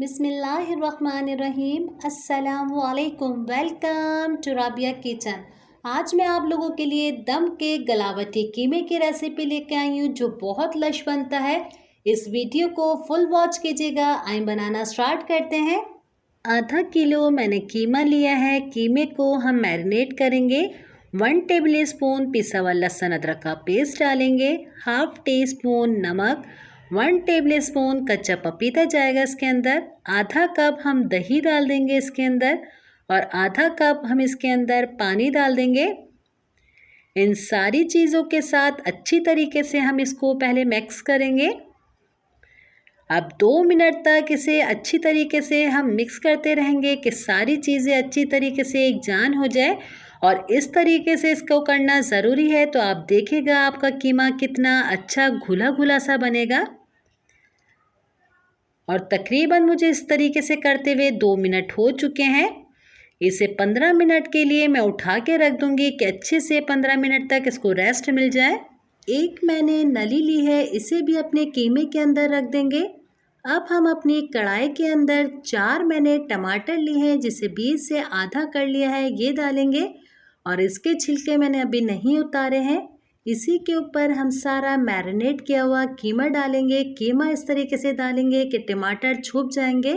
बिस्मिल्लाहिर्रहमानिर्रहीम। अस्सलामुअलैकुम। Welcome to Rabia kitchen. आज मैं आप लोगों के लिए दम के गलावटी कीमे की रेसिपी लेके आई हूँ जो बहुत लश बनता है। इस वीडियो को फुल वॉच कीजिएगा। आइए बनाना स्टार्ट करते हैं। आधा किलो मैंने कीमा लिया है। कीमे को हम मैरिनेट करेंगे। 1 टेबल स्पून पिसा हुआ लहसुन अदरक का पेस्ट डालेंगे। हाफ टी स्पून नमक, 1 टेबल स्पून कच्चा पपीता जाएगा इसके अंदर। आधा कप हम दही डाल देंगे इसके अंदर और आधा कप हम इसके अंदर पानी डाल देंगे। इन सारी चीज़ों के साथ अच्छी तरीके से हम इसको पहले मिक्स करेंगे। अब 2 मिनट तक इसे अच्छी तरीके से हम मिक्स करते रहेंगे कि सारी चीज़ें अच्छी तरीके से एक जान हो जाए और इस तरीके से इसको करना ज़रूरी है। तो आप देखिएगा आपका कीमा कितना अच्छा घुला घुला सा बनेगा। और तकरीबन मुझे इस तरीके से करते हुए 2 मिनट हो चुके हैं। इसे 15 मिनट के लिए मैं उठा के रख दूंगी कि अच्छे से 15 मिनट तक इसको रेस्ट मिल जाए। एक मैंने नली ली है, इसे भी अपने कीमे के अंदर रख देंगे। अब हम अपनी कढ़ाई के अंदर 4 मैंने टमाटर लिए हैं जिसे बीच से आधा कर लिया है, ये डालेंगे और इसके छिलके मैंने अभी नहीं उतारे हैं। इसी के ऊपर हम सारा मैरिनेट किया हुआ कीमा डालेंगे। कीमा इस तरीके से डालेंगे कि टमाटर छुप जाएंगे।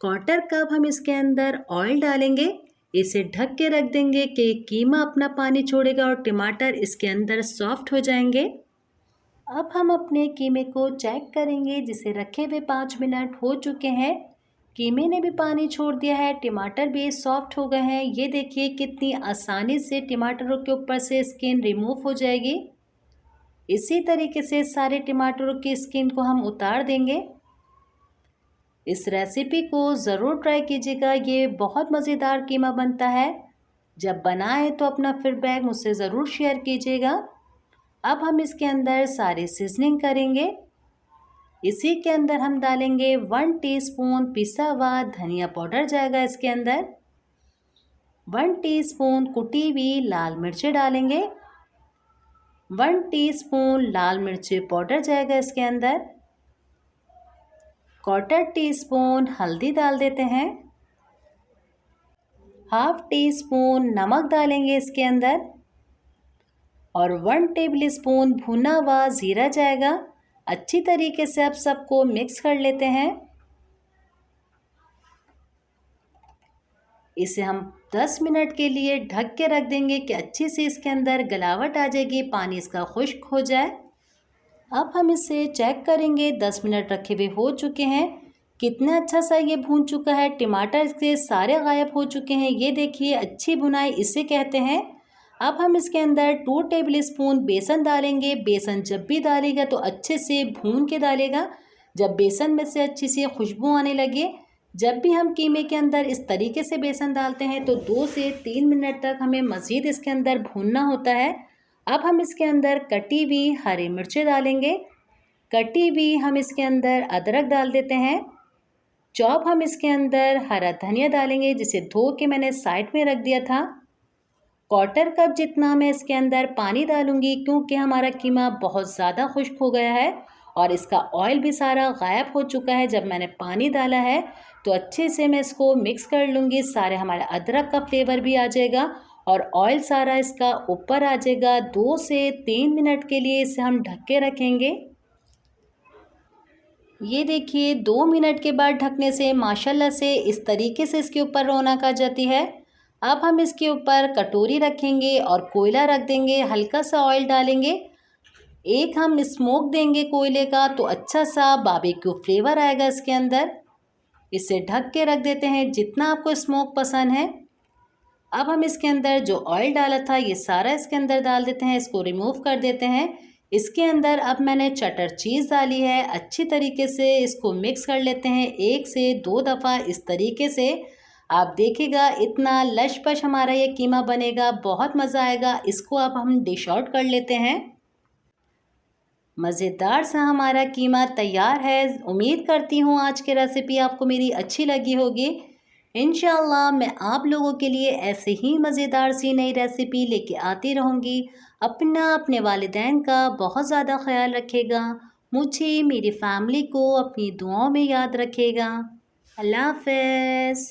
1/4 कप हम इसके अंदर ऑयल डालेंगे। इसे ढक के रख देंगे कि कीमा अपना पानी छोड़ेगा और टमाटर इसके अंदर सॉफ्ट हो जाएंगे। अब हम अपने कीमे को चेक करेंगे जिसे रखे हुए 5 मिनट हो चुके हैं। कीमे ने भी पानी छोड़ दिया है, टमाटर भी सॉफ्ट हो गए हैं। ये देखिए कितनी आसानी से टमाटरों के ऊपर से स्किन रिमूव हो जाएगी। इसी तरीके से सारे टमाटरों की स्किन को हम उतार देंगे। इस रेसिपी को ज़रूर ट्राई कीजिएगा, ये बहुत मज़ेदार कीमा बनता है। जब बनाएं तो अपना फीडबैक मुझसे ज़रूर शेयर कीजिएगा। अब हम इसके अंदर सारी सीजनिंग करेंगे। इसी के अंदर हम डालेंगे 1 टीस्पून पिसा हुआ धनिया पाउडर जाएगा इसके अंदर। 1 टीस्पून कुटी हुई लाल मिर्ची डालेंगे। 1 टीस्पून लाल मिर्ची पाउडर जाएगा इसके अंदर। 1/4 टीस्पून हल्दी डाल देते हैं। हाफ टी स्पून नमक डालेंगे इसके अंदर और 1 टेबल स्पून भुना हुआ ज़ीरा जाएगा। अच्छी तरीके से अब सबको मिक्स कर लेते हैं। इसे हम 10 मिनट के लिए ढक के रख देंगे कि अच्छी से इसके अंदर गलावट आ जाएगी, पानी इसका खुश्क हो जाए। अब हम इसे चेक करेंगे। 10 मिनट रखे हुए हो चुके हैं। कितना अच्छा सा ये भून चुका है, टमाटर इसके सारे गायब हो चुके हैं। ये देखिए अच्छी भुनाई इसे कहते हैं। अब हम इसके अंदर 2 टेबल स्पून बेसन डालेंगे। बेसन जब भी डालेगा तो अच्छे से भून के डालेगा। जब बेसन में से अच्छी सी खुशबू आने लगे, जब भी हम कीमे के अंदर इस तरीके से बेसन डालते हैं तो 2 से 3 मिनट तक हमें मज़ीद इसके अंदर भूनना होता है। अब हम इसके अंदर कटी हुई हरी मिर्चें डालेंगे। कटी हुई हम इसके अंदर अदरक डाल देते हैं। चॉप हम इसके अंदर हरा धनिया डालेंगे जिसे धो के मैंने साइड में रख दिया था। 1/4 कप जितना मैं इसके अंदर पानी डालूंगी क्योंकि हमारा कीमा बहुत ज़्यादा खुश्क हो गया है और इसका ऑयल भी सारा गायब हो चुका है। जब मैंने पानी डाला है तो अच्छे से मैं इसको मिक्स कर लूँगी। सारे हमारे अदरक का फ्लेवर भी आ जाएगा और ऑयल सारा इसका ऊपर आ जाएगा। 2 से 3 मिनट के लिए इसे हम ढक के रखेंगे। ये देखिए 2 मिनट के बाद ढकने से माशाल्लाह से इस तरीके से इसके ऊपर रौनक आ जाती है। अब हम इसके ऊपर कटोरी रखेंगे और कोयला रख देंगे। हल्का सा ऑयल डालेंगे। एक हम स्मोक देंगे कोयले का तो अच्छा सा बारबेक्यू फ्लेवर आएगा इसके अंदर। इसे ढक के रख देते हैं जितना आपको स्मोक पसंद है। अब हम इसके अंदर जो ऑयल डाला था ये सारा इसके अंदर डाल देते हैं। इसको रिमूव कर देते हैं। इसके अंदर अब मैंने चटर चीज़ डाली है। अच्छी तरीके से इसको मिक्स कर लेते हैं 1 से 2 दफ़ा इस तरीके से। आप देखिएगा इतना लशपश हमारा ये कीमा बनेगा, बहुत मज़ा आएगा। इसको अब हम डिश आउट कर लेते हैं। मज़ेदार सा हमारा कीमा तैयार है। उम्मीद करती हूँ आज की रेसिपी आपको मेरी अच्छी लगी होगी। इंशाअल्लाह मैं आप लोगों के लिए ऐसे ही मज़ेदार सी नई रेसिपी लेके आती रहूँगी। अपने वालिदैन का बहुत ज़्यादा ख्याल रखिएगा। मुझे, मेरी फैमिली को अपनी दुआओं में याद रखिएगा। अल्लाह हाफ़िज़।